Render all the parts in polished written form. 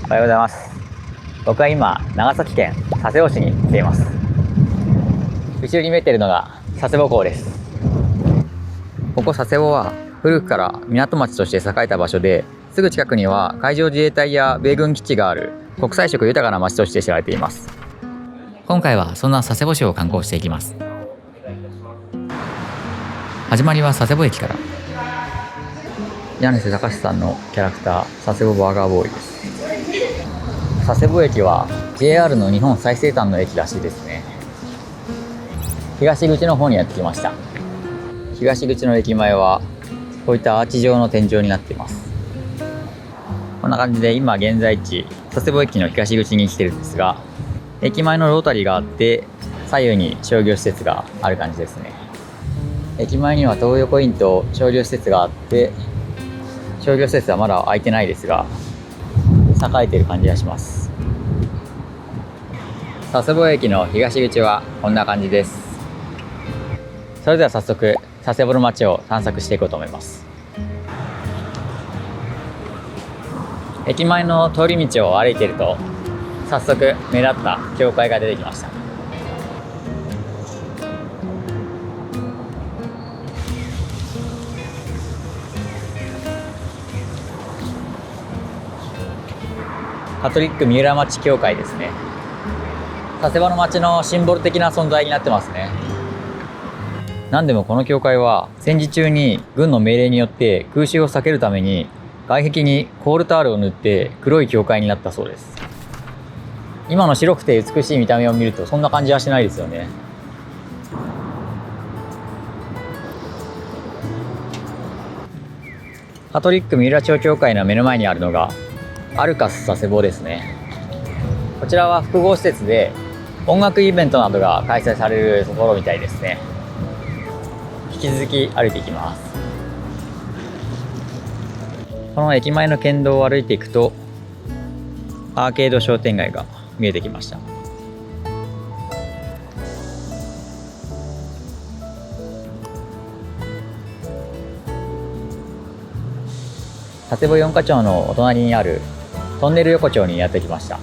おはようございます。僕は今長崎県佐世保市に来ています。後ろに見えているのが佐世保港です。ここ佐世保は古くから港町として栄えた場所で、すぐ近くには海上自衛隊や米軍基地がある国際色豊かな町として知られています。今回はそんな佐世保市を観光していきます。始まりは佐世保駅から。柳瀬隆さんのキャラクター佐世保バーガーボーイです。佐世保駅は JR の日本最西端の駅らしいですね。東口の方にやってきました。東口の駅前はこういったアーチ状の天井になっています。こんな感じで今現在地佐世保駅の東口に来てるんですが、駅前のロータリーがあって左右に商業施設がある感じですね。駅前には東横インと商業施設があって、商業施設はまだ開いてないですが栄えている感じがします。佐世保駅の東口はこんな感じです。それでは早速佐世保の街を探索していこうと思います。駅前の通り道を歩いていると早速目立った教会が出てきました。カトリック三浦町教会ですね。佐世保の町のシンボル的な存在になってますね。なんでもこの教会は戦時中に軍の命令によって空襲を避けるために外壁にコールタールを塗って黒い教会になったそうです。今の白くて美しい見た目を見るとそんな感じはしないですよね。カトリック三浦町教会の目の前にあるのがアルカス佐世保ですね。こちらは複合施設で音楽イベントなどが開催されるところみたいですね。引き続き歩いていきます。この駅前の県道を歩いていくとアーケード商店街が見えてきました。佐世保四ヶ町のお隣にあるトンネル横丁にやってきました。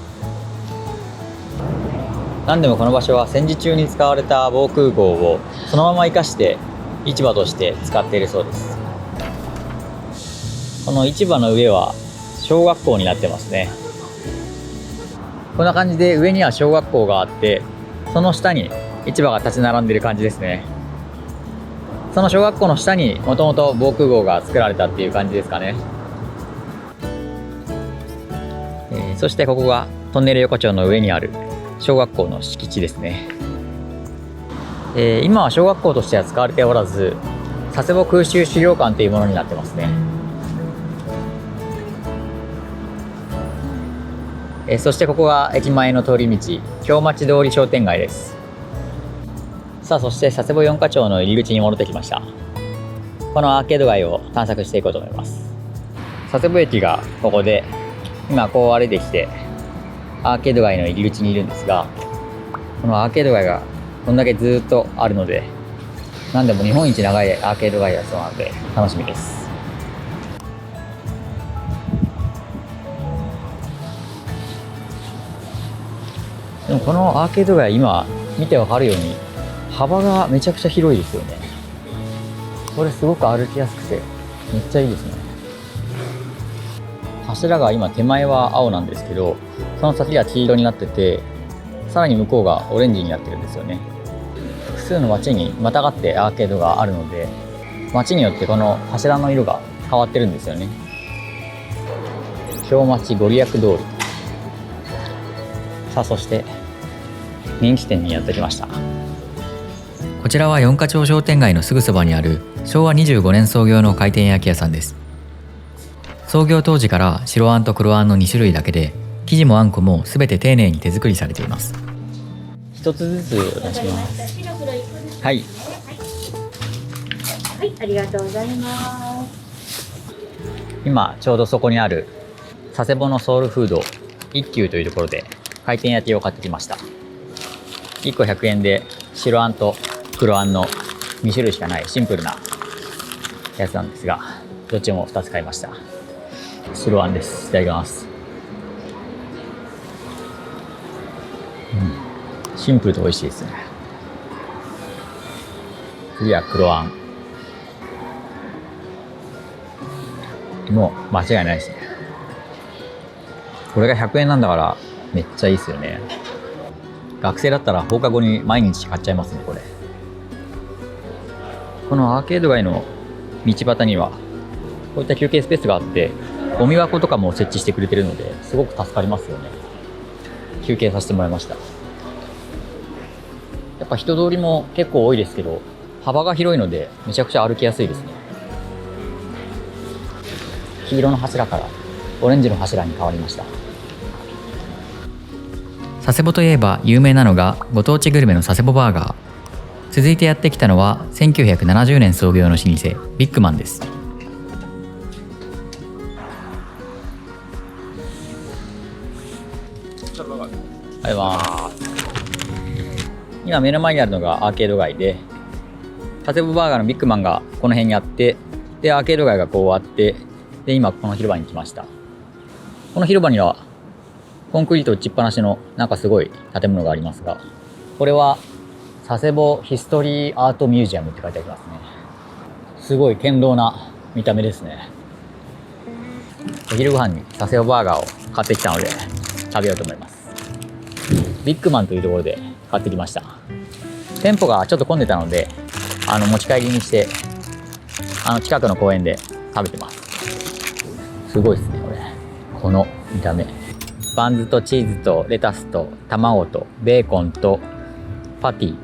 何でもこの場所は戦時中に使われた防空壕をそのまま生かして市場として使っているそうです。この市場の上は小学校になってますね。こんな感じで上には小学校があって、その下に市場が立ち並んでいる感じですね。その小学校の下にもともと防空壕が作られたっていう感じですかね。そしてここがトンネル横丁の上にある小学校の敷地ですね。今は小学校としては使われておらず、佐世保空襲資料館というものになってますね。そしてここが駅前の通り道、京町通り商店街です。さあ、そして佐世保四ヶ町の入り口に戻ってきました。このアーケード街を探索していこうと思います。佐世保駅がここで、今こう歩いてきてアーケード街の入り口にいるんですが、このアーケード街がこんだけずっとあるので、何でも日本一長いアーケード街だそうなので楽しみです。でもこのアーケード街、今見てわかるように幅がめちゃくちゃ広いですよね。これすごく歩きやすくてめっちゃいいですね。柱が今手前は青なんですけど、その先が黄色になってて、さらに向こうがオレンジになってるんですよね。複数の街にまたがってアーケードがあるので、街によってこの柱の色が変わってるんですよね。京町ご利益通り。さあ、そして人気店にやってきました。こちらは四ヶ町商店街のすぐそばにある昭和25年創業の回転焼き屋さんです。創業当時から白あんと黒あんの2種類だけで、生地もあんこもすべて丁寧に手作りされています。一つずつお願いします。はい。はい、ありがとうございます。今ちょうどそこにある佐世保のソウルフード一休というところで回転焼きを買ってきました。1個100円で白あんと黒あんの2種類しかないシンプルなやつなんですが、どっちも2つ買いました。白あんです。いただきます。シンプルと美味しいですね。次は黒あん。もう間違いないですね。これが100円なんだからめっちゃいいですよね。学生だったら放課後に毎日買っちゃいますね、これ。このアーケード街の道端にはこういった休憩スペースがあって、ゴミ箱とかも設置してくれてるので、すごく助かりますよね。休憩させてもらいました。やっぱ人通りも結構多いですけど、幅が広いのでめちゃくちゃ歩きやすいですね。黄色の柱からオレンジの柱に変わりました。佐世保といえば有名なのがご当地グルメの佐世保バーガー。続いてやってきたのは1970年創業の老舗ビッグマンです。今目の前にあるのがアーケード街で、佐世保バーガーのビッグマンがこの辺にあって、でアーケード街がこうあって、で今この広場に来ました。この広場にはコンクリート打ちっぱなしのなんかすごい建物がありますが、これは佐世保ヒストリーアートミュージアムって書いてありますね。すごい堅牢な見た目ですね。お昼ご飯に佐世保バーガーを買ってきたので食べようと思います。ビッグマンというところで買ってきました。店舗がちょっと混んでたので持ち帰りにして近くの公園で食べてます。すごいですね、この見た目。バンズとチーズとレタスと卵とベーコンとパティ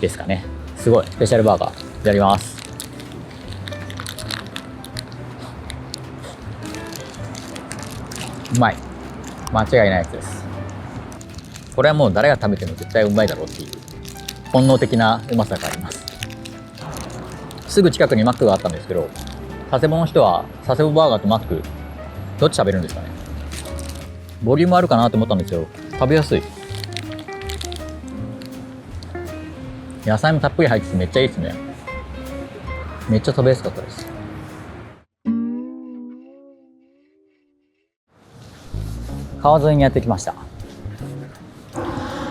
ですかね。すごいスペシャルバーガー。いただきます。うまい。間違いないやつです。これはもう誰が食べても絶対うまいだろうっていう本能的なうまさがあります。すぐ近くにマックがあったんですけど、佐世保の人は佐世保バーガーとマックどっち食べるんですかね。ボリュームあるかなと思ったんですよ。食べやすい。野菜もたっぷり入っててめっちゃいいですね。めっちゃ食べやすかったです。川沿いにやってきました。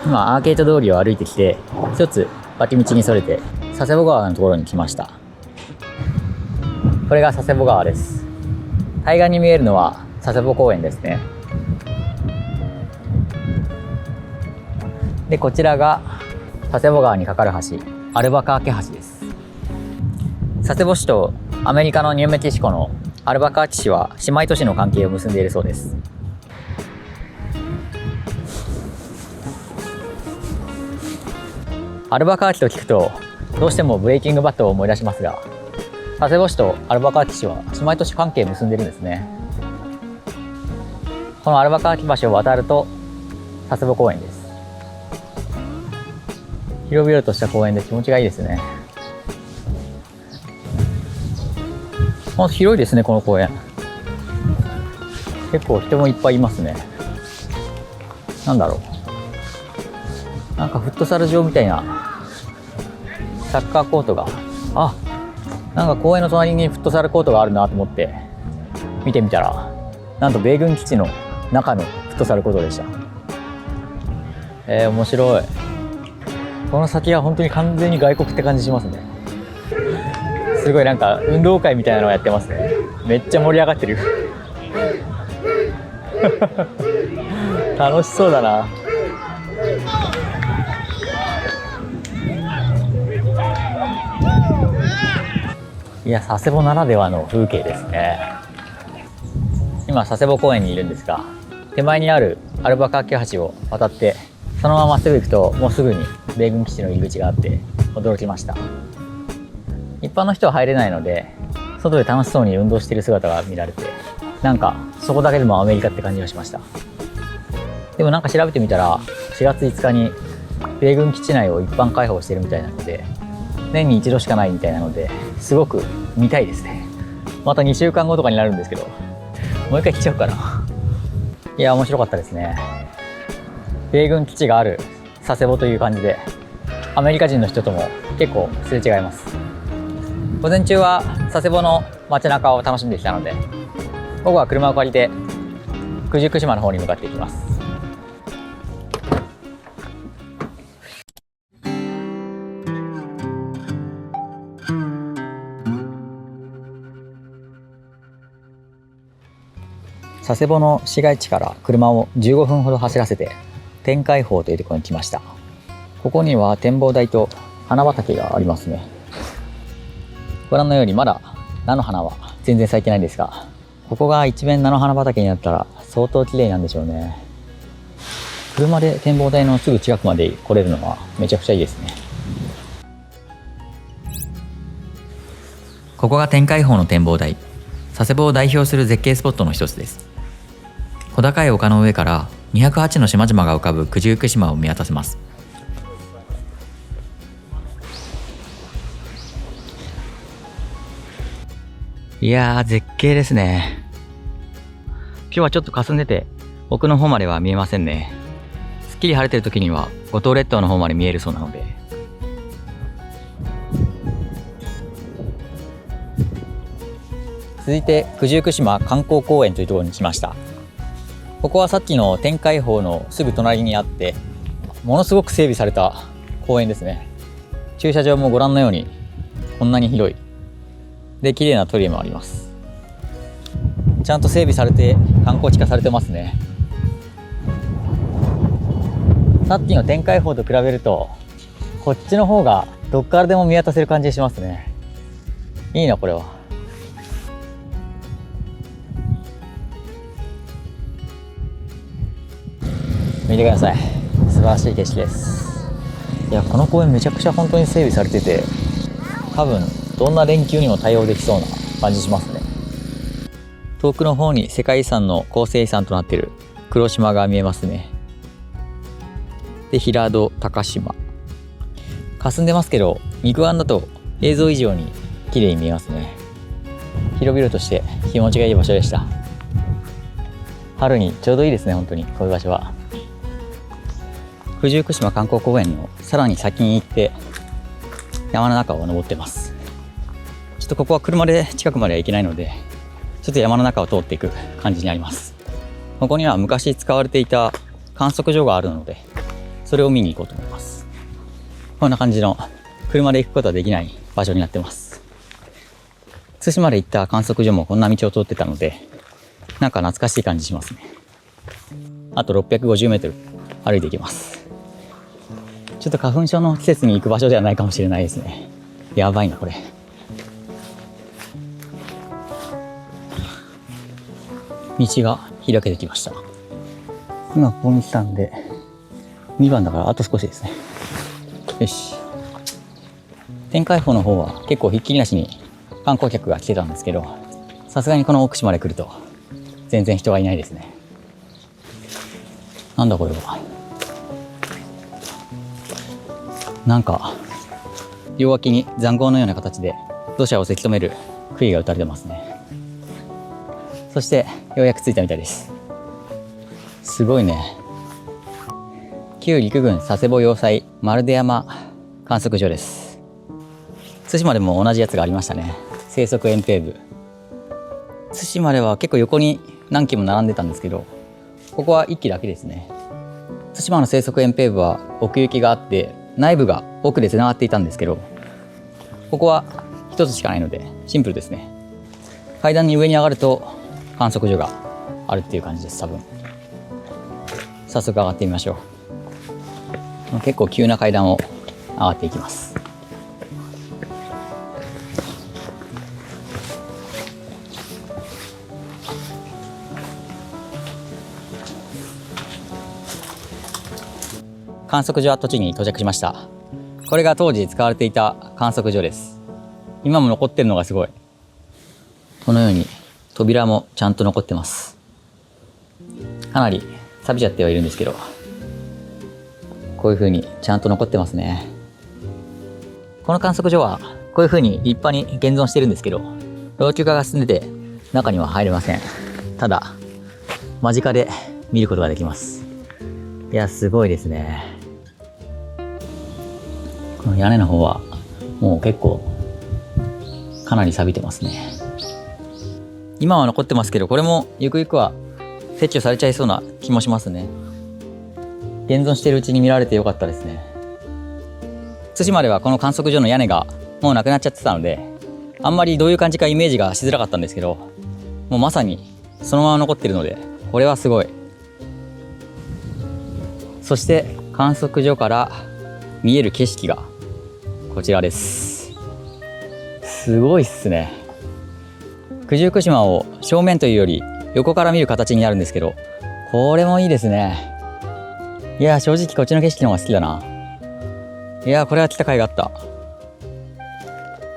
今アーケード通りを歩いてきて、一つ脇道にそれて佐世保川のところに来ました。これが佐世保川です。対岸に見えるのは佐世保公園ですね。でこちらが佐世保川に架かる橋、アルバカーケ橋です。佐世保市とアメリカのニューメキシコのアルバカーキ市は姉妹都市の関係を結んでいるそうです。アルバカーキと聞くとどうしてもブレイキングバットを思い出しますが、佐世保市とアルバカーキ市は姉妹都市関係を結んでいるんですね。このアルバカーキ橋を渡ると佐世保公園です。広々とした公園で気持ちがいいですね。広いですね、この公園。結構人もいっぱいいますね。なんだろう、なんかフットサル場みたいなサッカーコートが、なんか公園の隣にフットサルコートがあるなと思って見てみたら、なんと米軍基地の中のフットサルコートでした。面白い。この先は本当に完全に外国って感じしますね。すごいなんか運動会みたいなのをやってますね。めっちゃ盛り上がってる楽しそうだな。いや、佐世保ならではの風景ですね。今佐世保公園にいるんですが、手前にあるアルバカーキ橋を渡ってそのまままっすぐ行くと、もうすぐに米軍基地の入り口があって驚きました。一般の人は入れないので、外で楽しそうに運動している姿が見られて、なんかそこだけでもアメリカって感じがしました。でもなんか調べてみたら、4月5日に米軍基地内を一般開放してるみたいなので、年に一度しかないみたいなので、すごく見たいですね。また2週間後とかになるんですけど、もう一回来ちゃおうかな。いや、面白かったですね。米軍基地がある佐世保という感じで、アメリカ人の人とも結構すれ違います。午前中は佐世保の街中を楽しんできたので、午後は車を借りて九十九島の方に向かっていきます。佐世保の市街地から車を15分ほど走らせて天海峰というところに来ました。ここには展望台と花畑がありますね。ご覧のようにまだ菜の花は全然咲いてないんですが、ここが一面菜の花畑になったら相当綺麗なんでしょうね。車で展望台のすぐ近くまで来れるのはめちゃくちゃいいですね。ここが天海峰の展望台、佐世保を代表する絶景スポットの一つです。小高い丘の上から208の島々が浮かぶ九十九島を見渡せます。いやー、絶景ですね。今日はちょっと霞んでて奥の方までは見えませんね。すっきり晴れてる時には五島列島の方まで見えるそうなので。続いて九十九島観光公園というところに来ました。ここはさっきの天海峰のすぐ隣にあって、ものすごく整備された公園ですね。駐車場もご覧のようにこんなに広いで、綺麗なトイレもあります。ちゃんと整備されて観光地化されてますね。さっきの天海峰と比べるとこっちの方がどっからでも見渡せる感じがしますね。いいなこれは。見てください、素晴らしい景色です。いや、この公園めちゃくちゃ本当に整備されてて、多分どんな連休にも対応できそうな感じしますね。遠くの方に世界遺産の構成遺産となっている黒島が見えますね。で、平戸高島、霞んでますけど肉眼だと映像以上に綺麗に見えますね。広々として気持ちがいい場所でした。春にちょうどいいですね、本当にこういう場所は。九十九島観光公園のさらに先に行って山の中を登ってます。ちょっとここは車で近くまでは行けないので、ちょっと山の中を通っていく感じになります。ここには昔使われていた観測所があるので、それを見に行こうと思います。こんな感じの車で行くことはできない場所になってます。対馬で行った観測所もこんな道を通ってたので、なんか懐かしい感じしますね。あと650メートル歩いていきます。ちょっと花粉症の季節に行く場所ではないかもしれないですね。やばいなこれ。道が開けてきました。今ここに来たんで2番だからあと少しですね。よし。天海峰の方は結構ひっきりなしに観光客が来てたんですけど、さすがにこの奥地まで来ると全然人がいないですね。なんだこれは。なんか両脇に塹壕のような形で土砂をせき止める杭が打たれてますね。そしてようやく着いたみたいです。すごいね。旧陸軍佐世保要塞丸出山観測所です。対馬でも同じやつがありましたね。生息遠平部。対馬では結構横に何基も並んでたんですけど、ここは1基だけですね。対馬の生息遠平部は奥行きがあって内部が奥でつながっていたんですけど、ここは一つしかないのでシンプルですね。階段に上に上がると観測所があるっていう感じです。多分早速上がってみましょう。結構急な階段を上がっていきます。観測所跡地に到着しました。これが当時使われていた観測所です。今も残ってるのがすごい。このように扉もちゃんと残ってます。かなり錆びちゃってはいるんですけど、こういう風にちゃんと残ってますね。この観測所はこういう風に立派に現存してるんですけど、老朽化が進んでて中には入れません。ただ間近で見ることができます。いや、すごいですね。この屋根の方はもう結構かなり錆びてますね。今は残ってますけど、これもゆくゆくは撤去されちゃいそうな気もしますね。現存しているうちに見られてよかったですね。対馬ではこの観測所の屋根がもうなくなっちゃってたので、あんまりどういう感じかイメージがしづらかったんですけど、もうまさにそのまま残ってるので、これはすごい。そして観測所から見える景色がこちらです。すごいっすね。九十九島を正面というより横から見る形になるんですけど、これもいいですね。いや、正直こっちの景色の方が好きだな。いや、これは来た甲斐があった。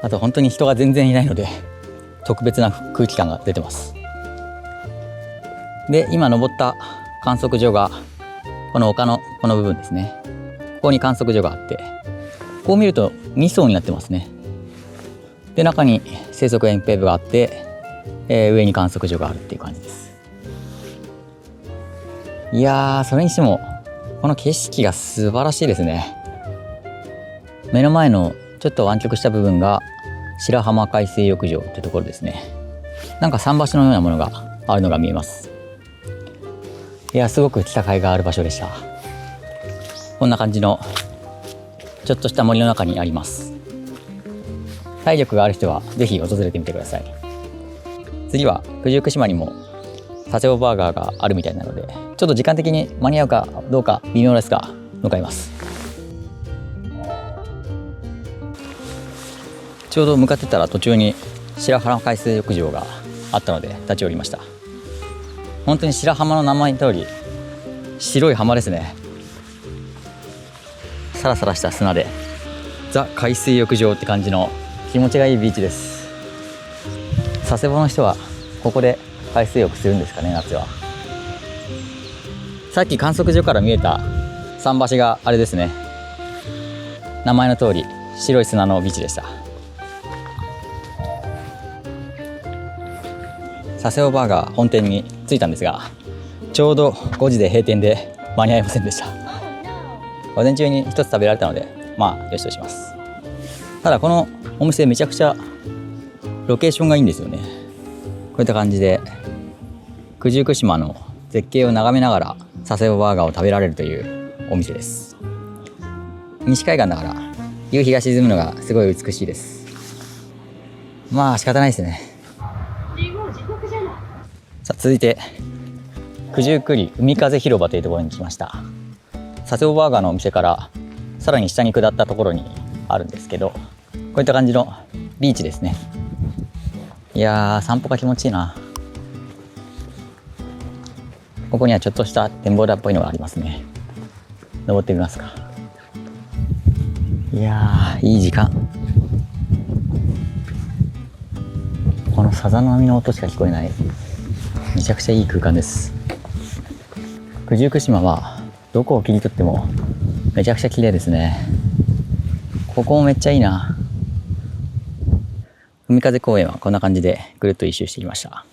あと本当に人が全然いないので特別な空気感が出てます。で、今登った観測所がこの丘のこの部分ですね。ここに観測所があって、こう見ると2層になってますね。で、中に生息遠平部があって、上に観測所があるっていう感じです。いやー、それにしてもこの景色が素晴らしいですね。目の前のちょっと湾曲した部分が白浜海水浴場ってところですね。なんか桟橋のようなものがあるのが見えます。いや、すごく来た甲斐がある場所でした。こんな感じのちょっとした森の中にあります。体力がある人はぜひ訪れてみてください。次は九十九島にも佐世保バーガーがあるみたいなので、ちょっと時間的に間に合うかどうか微妙ですが向かいます。ちょうど向かってたら途中に白浜海水浴場があったので立ち寄りました。本当に白浜の名前の通り白い浜ですね。サラサラした砂でザ海水浴場って感じの気持ちがいいビーチです。佐世保の人はここで海水浴するんですかね、夏は。さっき観測所から見えた桟橋があれですね。名前の通り白い砂のビーチでした。佐世保バーガー本店に着いたんですが、ちょうど5時で閉店で間に合いませんでした。午前中に一つ食べられたので、まあよしとします。ただこのお店めちゃくちゃロケーションがいいんですよね。こういった感じで九十九島の絶景を眺めながら佐世保バーガーを食べられるというお店です。西海岸だから夕日が沈むのがすごい美しいです。まあ仕方ないですね。さあ、続いて九十九里海風広場というところに来ました。佐世保バーガーのお店からさらに下に下ったところにあるんですけど、こういった感じのビーチですね。いやー、散歩が気持ちいいな。ここにはちょっとした展望台っぽいのがありますね。登ってみますか。いやー、いい時間。このさざ波の音しか聞こえない、めちゃくちゃいい空間です。九十九島はどこを切り取ってもめちゃくちゃ綺麗ですね。ここもめっちゃいいな。海風公園はこんな感じでぐるっと一周してきました。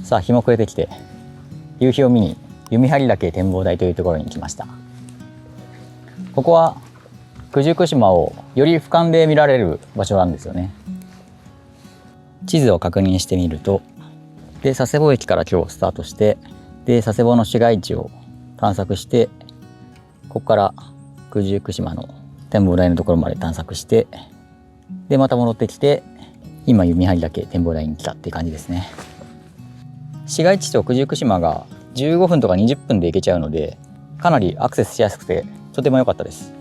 さあ、日も暮れてきて夕日を見に弓張岳展望台というところに来ました。ここは九十九島をより俯瞰で見られる場所なんですよね。地図を確認してみると、で佐世保駅から今日スタートして、で佐世保の市街地を探索して、ここから九十九島の展望台のところまで探索して、でまた戻ってきて、今弓張岳展望台に来たっていう感じですね。市街地と九十九島が15分とか20分で行けちゃうので、かなりアクセスしやすくてとても良かったです。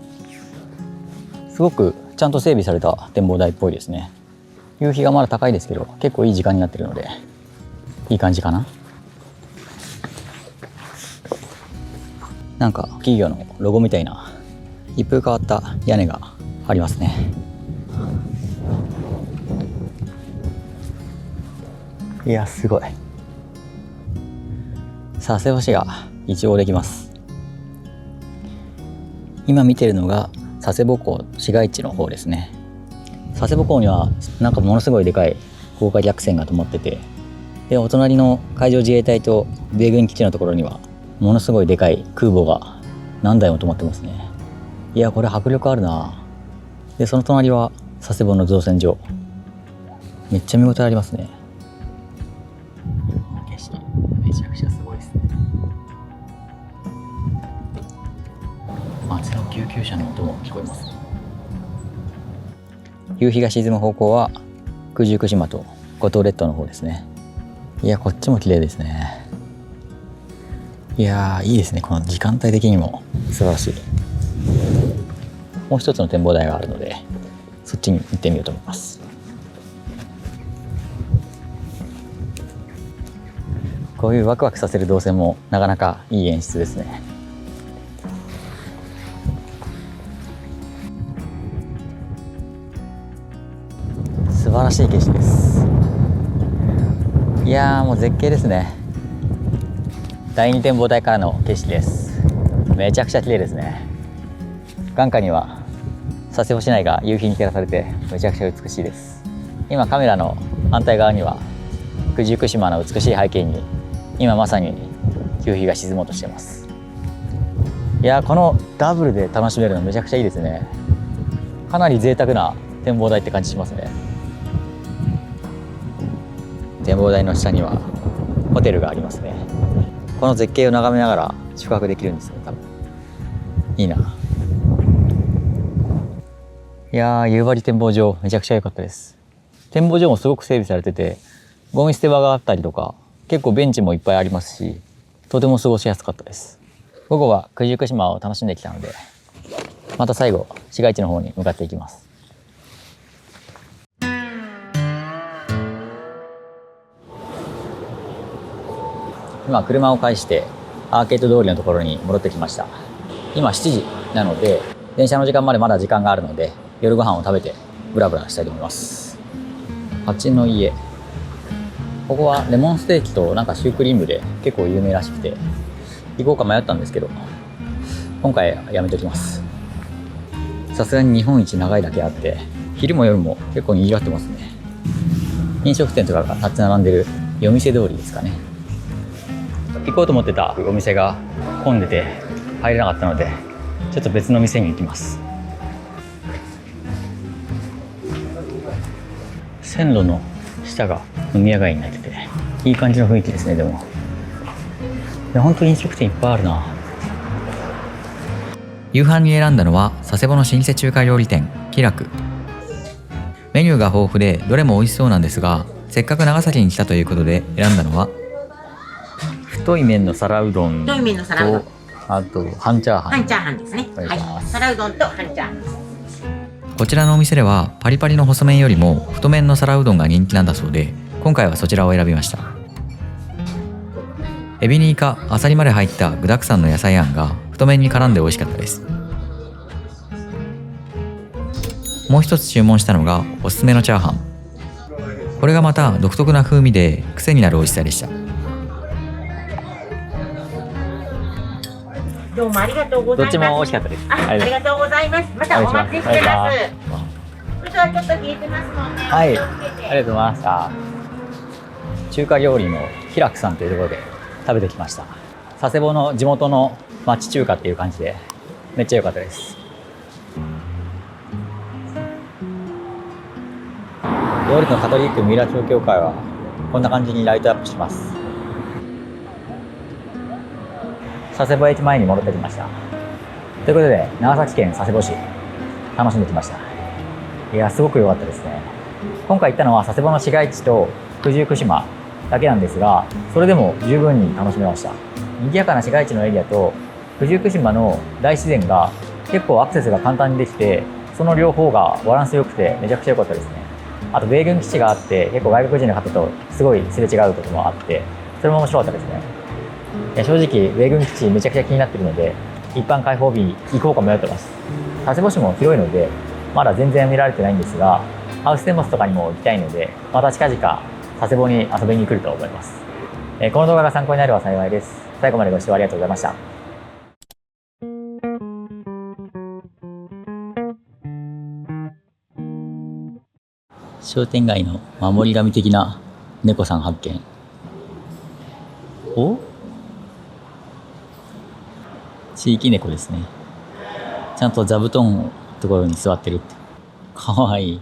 すごくちゃんと整備された展望台っぽいですね。夕日がまだ高いですけど、結構いい時間になってるのでいい感じかな。なんか企業のロゴみたいな一風変わった屋根がありますね。いや、すごい。佐世保市が一望できます。今見てるのが佐世保港市街地の方ですね。佐世保港にはなんかものすごいでかい豪華客船が止まってて、でお隣の海上自衛隊と米軍基地のところにはものすごいでかい空母が何台も止まってますね。いや、これ迫力あるな。でその隣は佐世保の造船所、めっちゃ見応えありますね。景色めちゃくちゃすごいですね。街の救急車の音も聞こえます。夕日が沈む方向は九十九島と五島列島の方ですね。いや、こっちも綺麗ですね。いやー、いいですね。この時間帯的にも素晴らしい。もう一つの展望台があるので、そっちに行ってみようと思います。こういうワクワクさせる動線もなかなかいい演出ですね。素晴らしい景色です。いやー、もう絶景ですね。第二展望台からの景色です。めちゃくちゃ綺麗ですね。眼下には佐世保市内が夕日に照らされてめちゃくちゃ美しいです。今カメラの反対側には九十九島の美しい背景に今まさに夕日が沈もうとしています。いやー、このダブルで楽しめるのめちゃくちゃいいですね。かなり贅沢な展望台って感じしますね。展望台の下にはホテルがありますね。この絶景を眺めながら宿泊できるんですよ、多分。いいな。いやー、夕張展望場めちゃくちゃ良かったです。展望場もすごく整備されてて、ゴミ捨て場があったりとか、結構ベンチもいっぱいありますし、とても過ごしやすかったです。午後は九十九島を楽しんできたので、また最後市街地の方に向かっていきます。今車を返してアーケード通りのところに戻ってきました。今7時なので、電車の時間までまだ時間があるので、夜ご飯を食べてブラブラしたいと思います。蜂の家、ここはレモンステーキとなんかシュークリームで結構有名らしくて、行こうか迷ったんですけど、今回やめときます。さすがに日本一長いだけあって、昼も夜も結構賑わってますね。飲食店とかが立ち並んでる夜店通りですかね。行こうと思ってたお店が混んでて入れなかったので、ちょっと別の店に行きます。線路の下が飲み屋街になってていい感じの雰囲気ですね。でもいや、本当に飲食店いっぱいあるな。夕飯に選んだのは佐世保の老舗中華料理店喜楽。メニューが豊富でどれも美味しそうなんですが、せっかく長崎に来たということで選んだのは太い麺の皿うどんと、あと半チャーハン。半チャーハンですね。はい。皿うどんと半チャーハンです。こちらのお店ではパリパリの細麺よりも太麺の皿うどんが人気なんだそうで、今回はそちらを選びました。エビにイカ、アサリまで入った具沢山の野菜あんが太麺に絡んで美味しかったです。もう一つ注文したのがおすすめのチャーハン。これがまた独特な風味で癖になる美味しさでした。どうもありがとうございます。どっちも美味しかったです。ありがとうございます。またお待ちしてます。それではちょっと冷えてますので。はい、ありがとうございました。中華料理の喜楽さんというところで食べてきました。佐世保の地元の町中華っていう感じでめっちゃ良かったです。料理のカトリック三浦町教会はこんな感じにライトアップします。佐世保駅前に戻ってきました。ということで長崎県佐世保市楽しんできました。いや、すごく良かったですね。今回行ったのは佐世保の市街地と九十九島だけなんですが、それでも十分に楽しめました。賑やかな市街地のエリアと九十九島の大自然が結構アクセスが簡単にできて、その両方がバランス良くてめちゃくちゃ良かったですね。あと米軍基地があって結構外国人の方とすごいすれ違うこともあって、それも面白かったですね。正直米軍基地めちゃくちゃ気になってるので、一般開放日行こうか迷ってます。佐世保市も広いのでまだ全然見られてないんですが、ハウステンボスとかにも行きたいので、また近々佐世保に遊びに来ると思います。この動画が参考になれば幸いです。最後までご視聴ありがとうございました。商店街の守り神的な猫さん発見。お？地域猫ですね。ちゃんと座布団のところに座ってるって。かわいい。